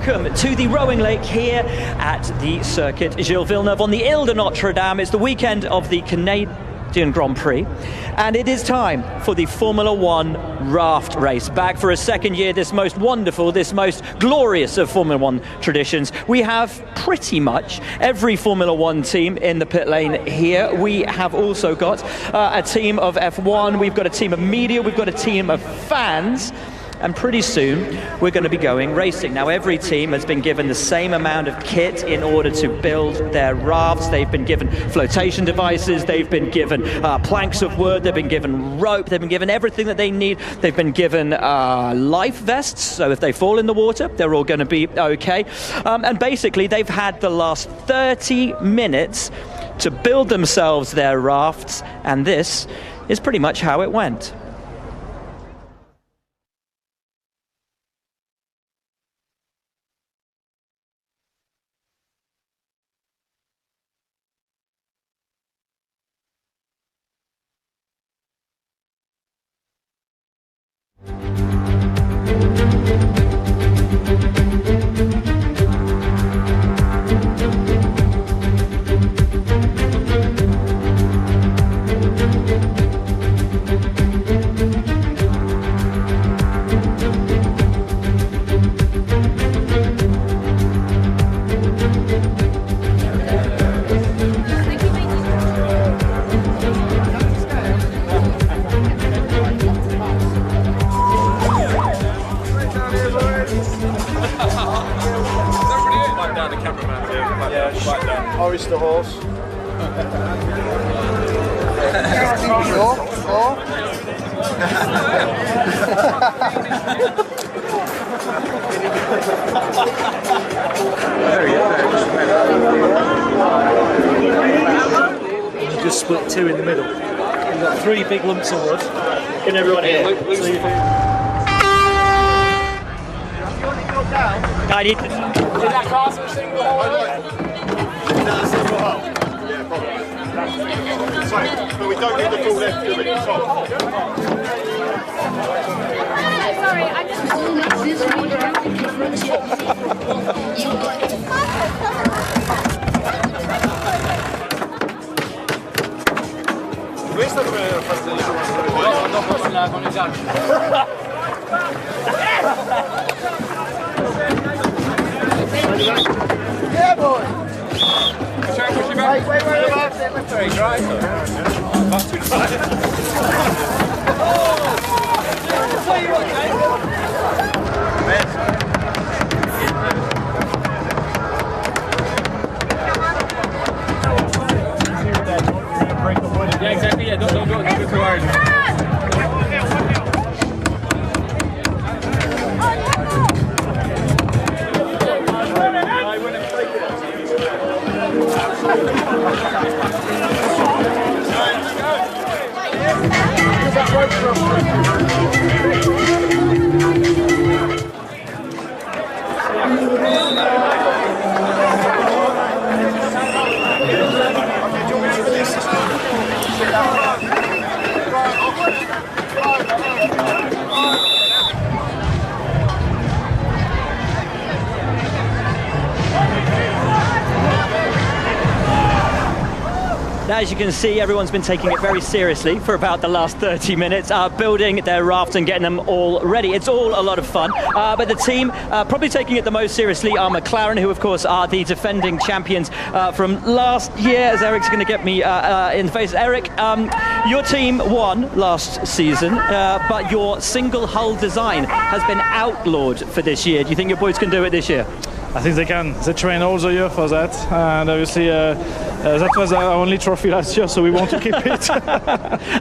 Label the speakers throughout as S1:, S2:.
S1: welcome to the rowing lake here at the circuit Gilles Villeneuve on the Ile de Notr-Dam. It's the weekend of the Canadian Grand Prix, and it is time for the Formula-1 raft race. Back for a second year, this most wonderful, this most glorious of Formula-1 traditions. We have pretty much every Formula-1 team in the pit lane here. We have also got a team of F1, we've got a team of media, we've got a team of fans, and pretty soon we're going to be going racing. Now, every team has been given the same amount of kit in order to build their rafts. They've been given flotation devices, they've been given planks of wood, they've been given rope, they've been given everything that they need. They've been given life vests, so if they fall in the water, they're all going to be okay. And basically, they've had the last 30 minutes to build themselves their rafts, and this is pretty much how it went.
S2: Hoist the horse.
S3: You just split two in the middle. You've got three big lumps of wood. Can everyone hear?
S1: I need to...
S2: Did that cast a single hole? Yeah, probably. So, but we don't need the full left, do we?
S4: Sorry, I just
S2: Questa dove fate
S5: No, dopo con l'esame.
S2: Yeah, boy!
S5: Yeah, exactly. Yeah, don't go too hard.
S1: Now, as you can see, everyone's been taking it very seriously for about the last 30 minutes, building their rafts and getting them all ready. It's all a lot of fun, but the team probably taking it the most seriously are McLaren, who of course are the defending champions from last year, as Eric's going to get me in the face. Eric, your team won last season, but your single hull design has been outlawed for this year. Do you think your boys can do it this year?
S3: I think they can. They train all the year for that, and obviously that was our only trophy last year, so we want to keep it.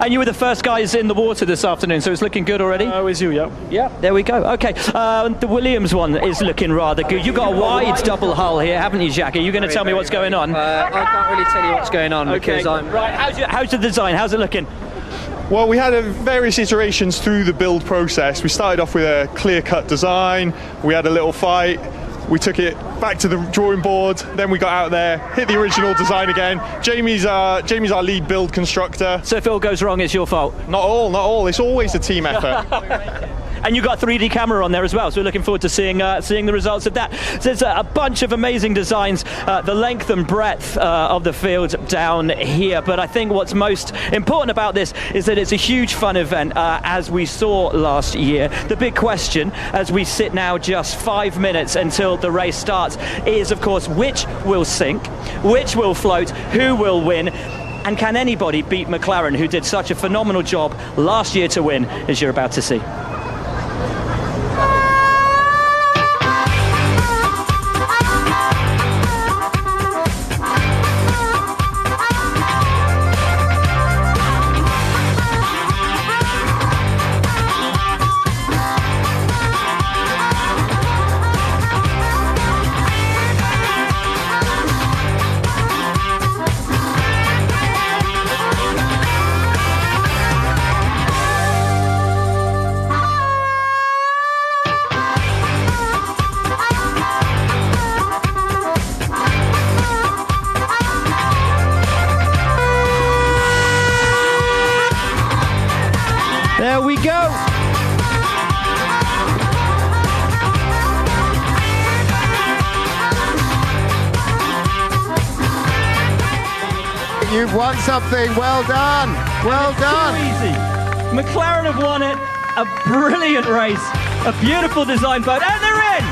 S1: And you were the first guys in the water this afternoon, so it's looking good already?
S3: With you, yeah.
S1: Yeah, there we go. Okay, the Williams one is looking rather good. You've got a wide double hull here, haven't you, Jack? Are you going to tell me what's going on?
S6: I can't really tell you what's going on because I'm...
S1: Right, how's the design? How's it looking?
S2: Well, we had various iterations through the build process. We started off with a clear-cut design. We had a little fight. We took it back to the drawing board, then we got out there, hit the original design again. Jamie's our lead build constructor.
S1: So if it all goes wrong, it's your fault?
S2: Not all. It's always a team effort.
S1: And you've got a 3D camera on there as well, so we're looking forward to seeing the results of that. So there's a bunch of amazing designs, the length and breadth of the field down here, but I think what's most important about this is that it's a huge fun event, as we saw last year. The big question, as we sit now just 5 minutes until the race starts, is of course which will sink, which will float, who will win, and can anybody beat McLaren, who did such a phenomenal job last year to win, as you're about to see. There we go.
S7: You've won something. Well done. Well done.
S1: Too easy. McLaren have won it. A brilliant race. A beautiful design boat. And they're in.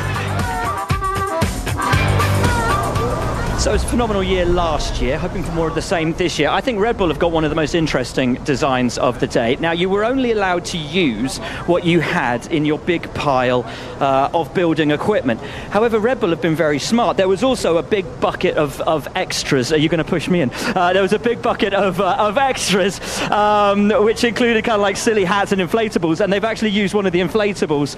S1: So it was a phenomenal year last year, hoping for more of the same this year. I think Red Bull have got one of the most interesting designs of the day. Now, you were only allowed to use what you had in your big pile of building equipment. However, Red Bull have been very smart. There was also a big bucket of extras. Are you going to push me in? There was a big bucket of extras, which included kind of like silly hats and inflatables, and they've actually used one of the inflatables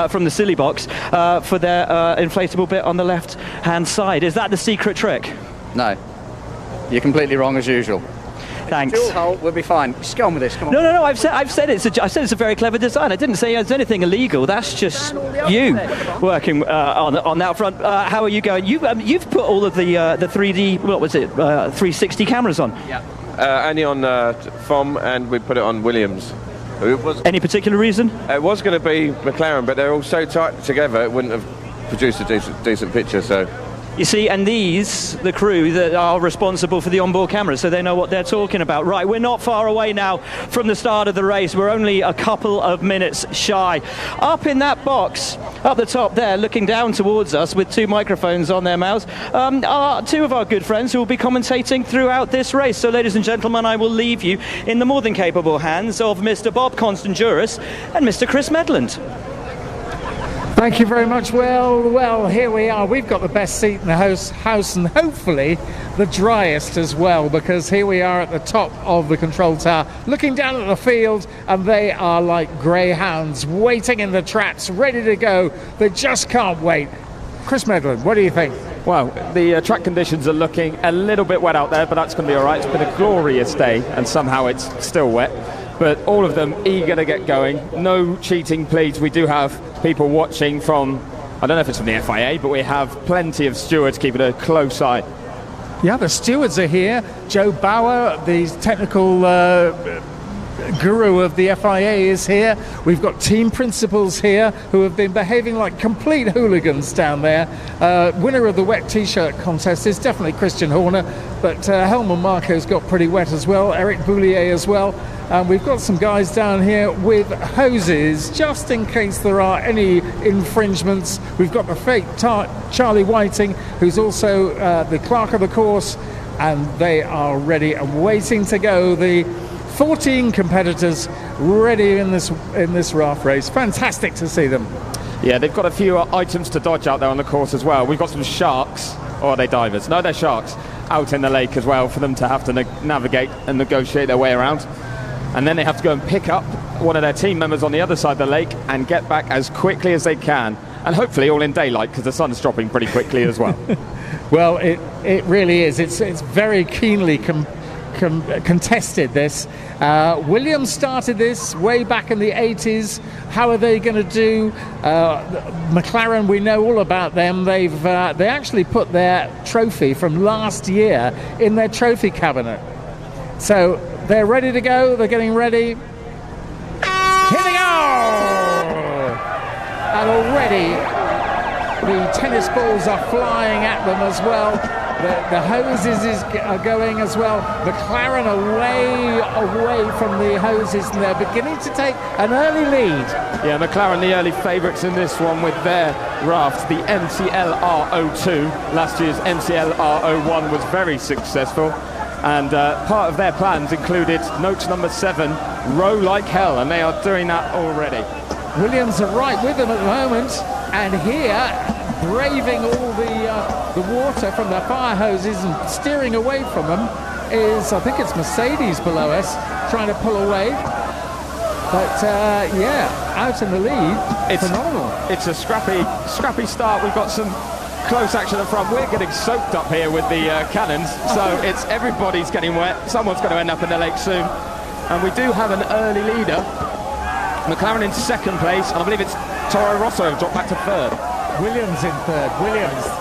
S1: from the silly box for their inflatable bit on the left-hand side. Is that the secret trick?
S6: No. You're completely wrong as usual.
S1: Thanks.
S6: Dual hull, we'll be fine. Just get on with this, come on.
S1: No. I've said it's a very clever design. I didn't say there's anything illegal. That's just you working on that front. How are you going? You've put all of the 3D, what was it, 360 cameras on?
S8: Yeah. Only on FOM, and we put it on Williams.
S1: Any particular reason?
S8: It was going to be McLaren, but they're all so tight together it wouldn't have produced a decent picture. So.
S1: You see, and these, the crew that are responsible for the onboard cameras, so they know what they're talking about. Right, we're not far away now from the start of the race. We're only a couple of minutes shy. Up in that box, up the top there, looking down towards us with two microphones on their mouths, are two of our good friends who will be commentating throughout this race. So, ladies and gentlemen, I will leave you in the more than capable hands of Mr. Bob Constanduris and Mr. Chris Medland.
S9: Thank you very much. Well, here we are. We've got the best seat in the house and hopefully the driest as well, because here we are at the top of the control tower, looking down at the field, and they are like greyhounds waiting in the traps, ready to go. They just can't wait. Chris Medland, what do you think?
S5: Well, the track conditions are looking a little bit wet out there, but that's going to be all right. It's been a glorious day, and somehow it's still wet. But all of them eager to get going. No cheating, please. We do have people watching from, I don't know if it's from the FIA, but we have plenty of stewards keeping a close eye.
S9: Yeah, the stewards are here. Joe Bauer, the technical guru of the FIA, is here. We've got team principals here who have been behaving like complete hooligans down there. Winner of the wet t-shirt contest is definitely Christian Horner, but Helmut Marko's got pretty wet as well, Eric Boulier as well. And we've got some guys down here with hoses just in case there are any infringements. We've got the fake Charlie Whiting, who's also the clerk of the course, and they are ready and waiting to go. The 14 competitors ready in this raft race. Fantastic to see them.
S5: Yeah, they've got a few items to dodge out there on the course as well. We've got some sharks, or are they divers? No, they're sharks, out in the lake as well for them to have to navigate and negotiate their way around. And then they have to go and pick up one of their team members on the other side of the lake and get back as quickly as they can. And hopefully all in daylight, because the sun's dropping pretty quickly as well.
S9: Well, it really is. It's very keenly contested, this. Williams started this way back in the 80s. How are they going to do? McLaren, we know all about them. They actually put their trophy from last year in their trophy cabinet. So they're ready to go. They're getting ready. Here they go! and already the tennis balls are flying at them as well. The hoses are going as well. McLaren are way away from the hoses, and they're beginning to take an early lead.
S5: Yeah, McLaren the early favourites in this one with their raft, the MCLR02. Last year's MCLR01 was very successful, and part of their plans included note number 7, row like hell, and they are doing that already.
S9: Williams are right with them at the moment, and here, braving all the water from the fire hoses and steering away from them is, I think it's Mercedes below us, trying to pull away. But yeah, out in the lead, it's phenomenal.
S5: It's a scrappy start. We've got some close action up front. We're getting soaked up here with the cannons, so it's everybody's getting wet. Someone's going to end up in the lake soon. And we do have an early leader. McLaren in second place, and I believe it's Toro Rosso dropped back to third.
S9: Williams in third.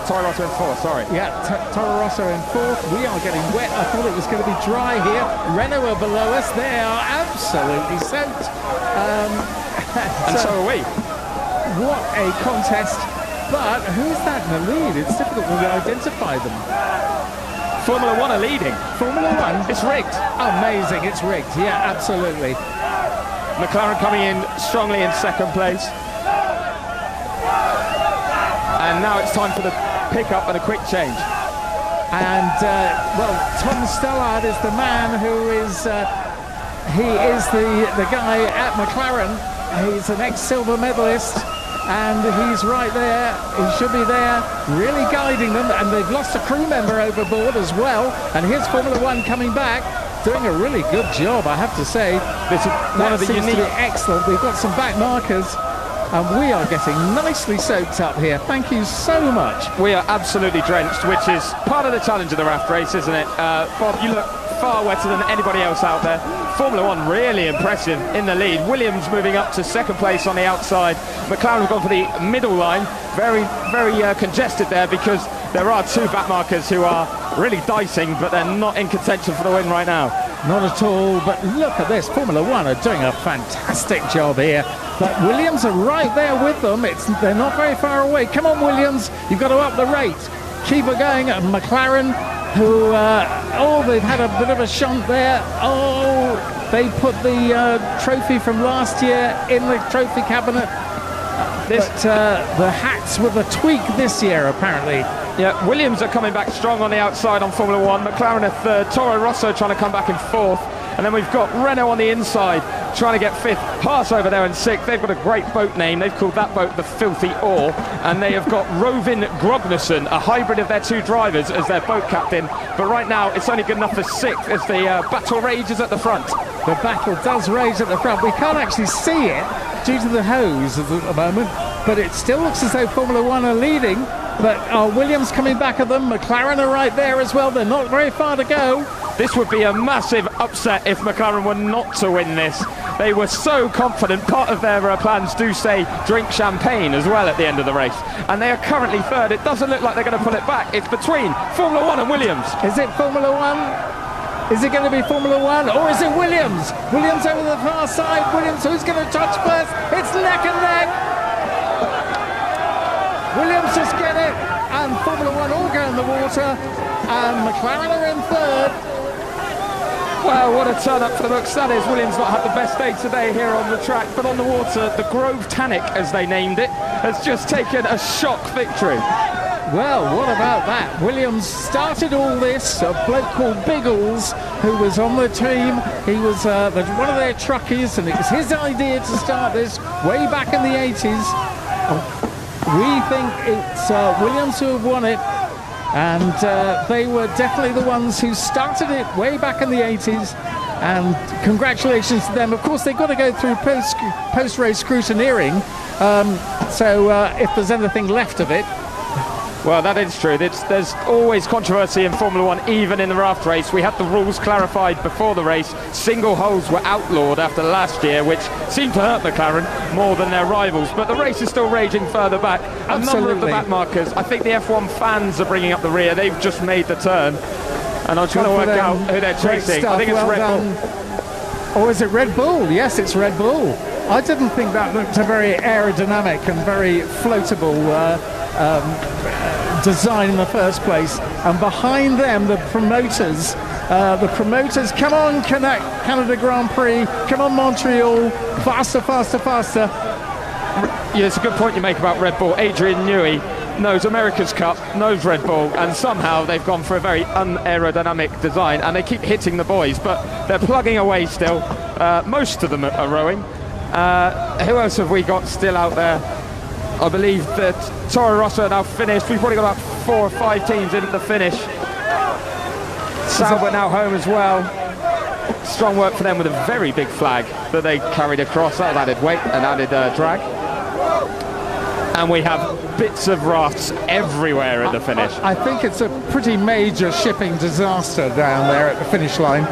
S5: Toro Rosso in fourth, sorry.
S9: Yeah, Toro Rosso in fourth. We are getting wet. I thought it was going to be dry here. Renault are below us. They are absolutely soaked.
S5: And so are we.
S9: What a contest. But who's that in the lead? It's difficult to identify them.
S5: Formula 1 are leading.
S9: Formula 1?
S5: It's rigged.
S9: Amazing, it's rigged. Yeah, absolutely.
S5: McLaren coming in strongly in second place. And now it's time for the pickup and a quick change.
S9: And, well, Tom Stallard is the man who is, he is the guy at McLaren. He's an ex-silver medalist, and he's right there. He should be there, really guiding them, and they've lost a crew member overboard as well. And here's Formula 1 coming back, doing a really good job, I have to say.
S5: This is one of the unique...
S9: excellent. We've got some back markers. And we are getting nicely soaked up here. Thank you so much.
S5: We are absolutely drenched, which is part of the challenge of the raft race, isn't it? Bob, you look far wetter than anybody else out there. Formula 1 really impressive in the lead. Williams moving up to second place on the outside. McLaren have gone for the middle line. Very congested there because there are two back markers who are really dicing, but they're not in contention for the win right now.
S9: Not at all, but look at this. Formula 1 are doing a fantastic job here. But Williams are right there with them. They're not very far away. Come on, Williams. You've got to up the rate. Keep it going. And McLaren, who, they've had a bit of a shunt there. Oh, they put the trophy from last year in the trophy cabinet. But the hats with a tweak this year, apparently.
S5: Yeah, Williams are coming back strong on the outside on Formula 1. McLaren are third. Toro Rosso trying to come back in fourth. And then we've got Renault on the inside trying to get fifth. Haas over there in sixth. They've got a great boat name. They've called that boat the Filthy Oar. And they have got Rovin Grognason, a hybrid of their two drivers, as their boat captain. But right now, it's only good enough for sixth as the battle rages at the front.
S9: The battle does rage at the front. We can't actually see it due to the hose at the moment. But it still looks as though Formula 1 are leading. But Williams coming back at them. McLaren are right there as well. They're not very far to go.
S5: This would be a massive upset if McLaren were not to win this. They were so confident. Part of their plans do say drink champagne as well at the end of the race. And they are currently third. It doesn't look like they're going to pull it back. It's between Formula 1 and Williams.
S9: Is it Formula 1? Is it going to be Formula 1 or is it Williams? Williams over the far side. Williams, who's going to touch first? It's neck and neck. Williams just get it, and Formula 1 all go in the water, and McLaren are in third.
S5: Well, what a turn up for the books that is. Williams not had the best day today here on the track, but on the water, the Grove Tannic, as they named it, has just taken a shock victory.
S9: Well, what about that? Williams started all this, a bloke called Biggles, who was on the team. He was one of their truckies, and it was his idea to start this way back in the 80s. We think it's Williams who have won it, and they were definitely the ones who started it way back in the 80s, and congratulations to them. Of course, they've got to go through post-race scrutineering, so if there's anything left of it.
S5: Well, that is true. There's always controversy in Formula 1, even in the raft race. We had the rules clarified before the race. Single holes were outlawed after last year, which seemed to hurt McLaren more than their rivals. But the race is still raging further back. A number of the back markers, I think the F1 fans are bringing up the rear. They've just made the turn. And I'm trying to work out who they're chasing. I think it's Red Bull.
S9: Or is it Red Bull? Yes, it's Red Bull. I didn't think that looked a very aerodynamic and very floatable design in the first place. And behind them, the promoters, come on, Canada Grand Prix, come on, Montreal, faster, faster, faster.
S5: Yeah, it's a good point you make about Red Bull. Adrian Newey knows America's Cup, knows Red Bull, and somehow they've gone for a very unaerodynamic design, and they keep hitting the boys, but they're plugging away still. Most of them are rowing. Who else have we got still out there? I believe that Toro Rosso are now finished. We've probably got about 4 or 5 teams into the finish. Sauber now home as well. Strong work for them with a very big flag that they carried across. That added weight and added drag. And we have bits of rafts everywhere at the finish.
S9: I think it's a pretty major shipping disaster down there at the finish line.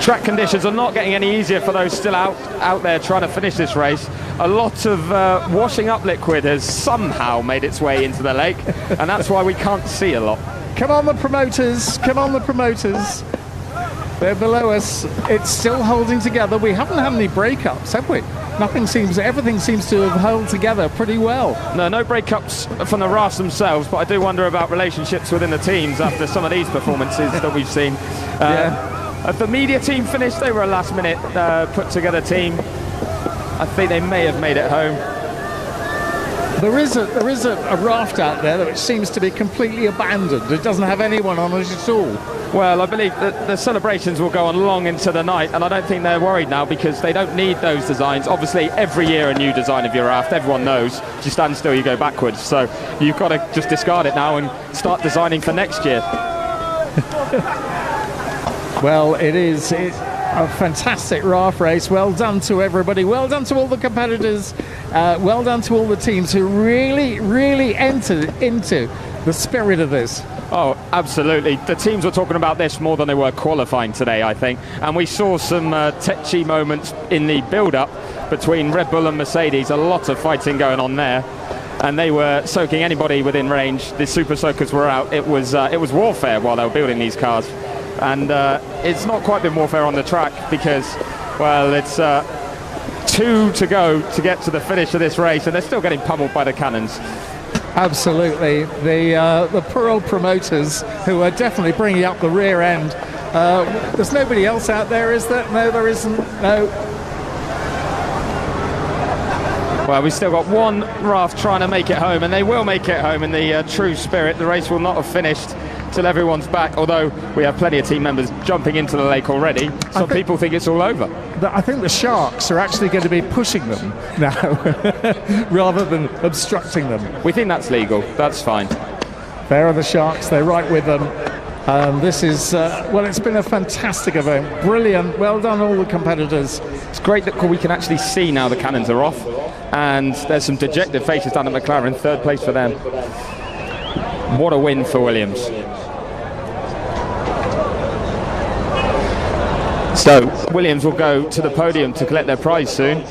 S5: Track conditions are not getting any easier for those still out there trying to finish this race. A lot of washing up liquid has somehow made its way into the lake, and that's why we can't see a lot.
S9: Come on, the promoters. Come on, the promoters. They're below us. It's still holding together. We haven't had any breakups, have we? Everything seems to have held together pretty well.
S5: No breakups from the rafts themselves, but I do wonder about relationships within the teams after some of these performances that we've seen. The media team finished. They were a last-minute put-together team. I think they may have made it home.
S9: There is a raft out there which seems to be completely abandoned. It doesn't have anyone on it at all.
S5: Well, I believe that the celebrations will go on long into the night, and I don't think they're worried now because they don't need those designs. Obviously, every year a new design of your raft. Everyone knows. If you stand still, you go backwards. So you've got to just discard it now and start designing for next year.
S9: Well, it is a fantastic raft race. Well done to everybody. Well done to all the competitors. Well done to all the teams who really entered into the spirit of this.
S5: Oh, absolutely. The teams were talking about this more than they were qualifying today, I think. And we saw some tetchy moments in the build-up between Red Bull and Mercedes. A lot of fighting going on there. And they were soaking anybody within range. The Super Soakers were out. It was warfare while they were building these cars. And it's not quite been warfare on the track because, well, it's 2 to go to get to the finish of this race, and they're still getting pummeled by the cannons.
S9: Absolutely. The poor old promoters who are definitely bringing up the rear end. There's nobody else out there, is there? No, there isn't. No.
S5: Well, we've still got one raft trying to make it home, and they will make it home in the true spirit. The race will not have finished till everyone's back, although we have plenty of team members jumping into the lake already. Some people think it's all over.
S9: I think the sharks are actually going to be pushing them now rather than obstructing them.
S5: We think that's legal. That's fine.
S9: There are the sharks. They're right with them. This is, well, it's been a fantastic event. Brilliant. Well done, all the competitors.
S5: It's great that we can actually see now the cannons are off, and there's some dejected faces down at McLaren. 3rd place for them. What a win for Williams. So Williams will go to the podium to collect their prize soon.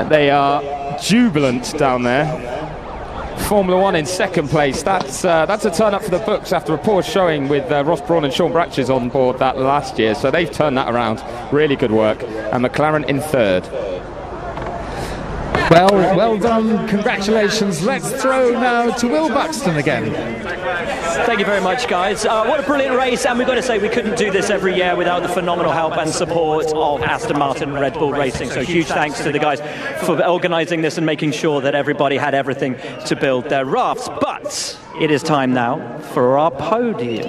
S5: They are jubilant down there. Formula 1 in 2nd place. That's a turn up for the books after a poor showing with Ross Brawn and Sean Bratches on board that last year. So they've turned that around. Really good work. And McLaren in 3rd.
S9: Well done. Congratulations. Let's throw now to Will Buxton again.
S1: Thank you very much, guys. What a brilliant race, and we've got to say we couldn't do this every year without the phenomenal help and support of Aston Martin and Red Bull Racing. So huge thanks to the guys for organising this and making sure that everybody had everything to build their rafts. But it is time now for our podium.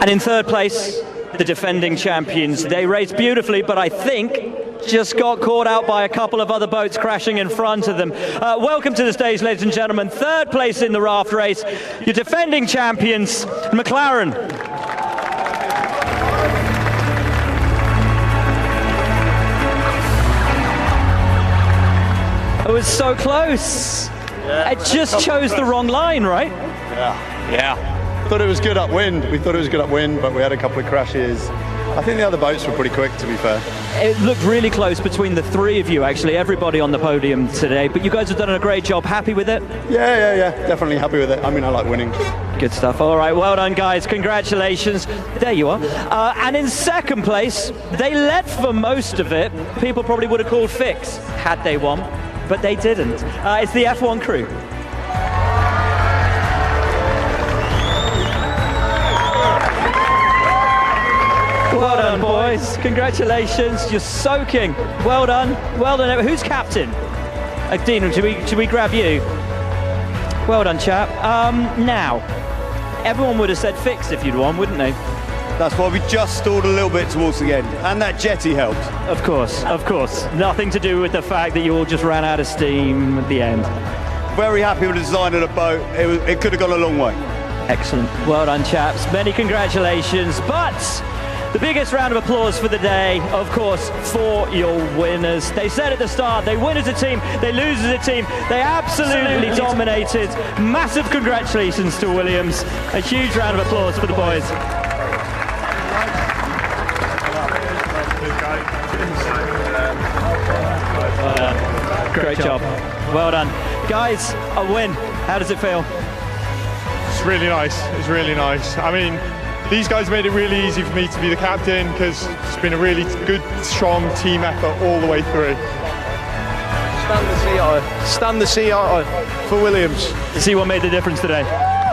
S1: And in 3rd place, the defending champions. They raced beautifully, but I think just got caught out by a couple of other boats crashing in front of them. Welcome to the stage, ladies and gentlemen. 3rd place in the raft race, your defending champions, McLaren. It was so close.
S10: Yeah,
S1: it just chose the wrong line, right?
S10: Yeah. Thought it was good upwind. We thought it was good upwind, but we had a couple of crashes. I think the other boats were pretty quick, to be fair.
S1: It looked really close between the three of you, actually, everybody on the podium today, but you guys have done a great job. Happy with it?
S10: Yeah, definitely happy with it. I mean, I like winning.
S1: Good stuff. All right, well done, guys. Congratulations. There you are. And in second place, they led for most of it. People probably would have called fix had they won, but they didn't. It's the F1 crew. Well done, boys. Congratulations. You're soaking. Well done. Well done. Who's captain? Dean, should we grab you? Well done, chap. Now, everyone would have said fix if you'd won, wouldn't they?
S10: That's why we just stalled a little bit towards the end, and that jetty helped.
S1: Of course. Nothing to do with the fact that you all just ran out of steam at the end.
S10: Very happy with the design of the boat. It could have gone a long way.
S1: Excellent. Well done, chaps. Many congratulations. But the biggest round of applause for the day, of course, for your winners. They said at the start, they win as a team, they lose as a team. They absolutely dominated. Massive congratulations to Williams. A huge round of applause for the boys. Great job. Well done. Guys, a win. How does it feel?
S2: It's really nice. It's really nice. I mean, these guys made it really easy for me to be the captain because it's been a really good, strong team effort all the way through.
S10: Stand the CI for Williams.
S1: See what made the difference today?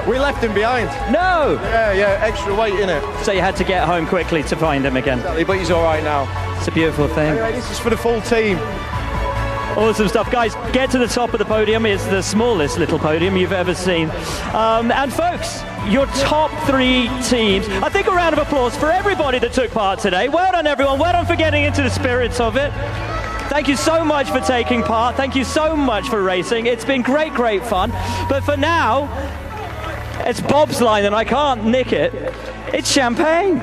S10: We left him behind.
S1: No!
S10: Yeah, extra weight in it.
S1: So you had to get home quickly to find him again.
S10: Exactly, but he's all right now.
S1: It's a beautiful thing.
S10: Anyway, this is for the full team.
S1: Awesome stuff. Guys, get to the top of the podium. It's the smallest little podium you've ever seen. And folks, your top three teams. I think a round of applause for everybody that took part today. Well done, everyone. Well done for getting into the spirits of it. Thank you so much for taking part. Thank you so much for racing. It's been great, great fun. But for now, it's Bob's line and I can't nick it. It's champagne.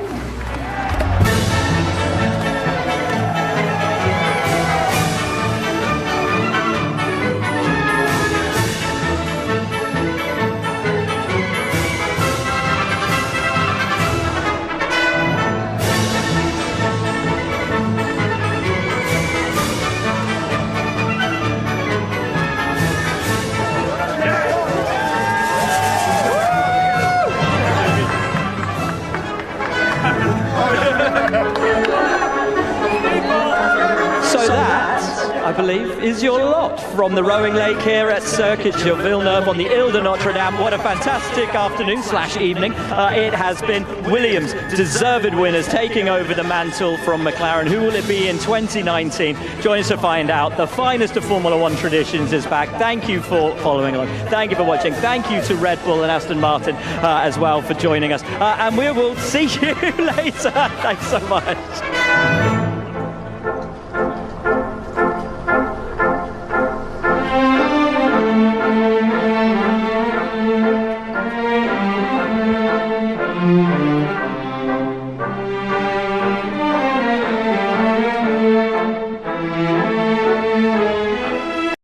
S1: I believe, is your lot from the rowing lake here at Circuit Gilles Villeneuve on the Ile de Notre-Dame. What a fantastic afternoon / evening it has been. Williams, deserved winners, taking over the mantle from McLaren. Who will it be in 2019? Join us to find out. The finest of Formula 1 traditions is back. Thank you for following along. Thank you for watching. Thank you to Red Bull and Aston Martin as well for joining us. And we will see you later. Thanks so much.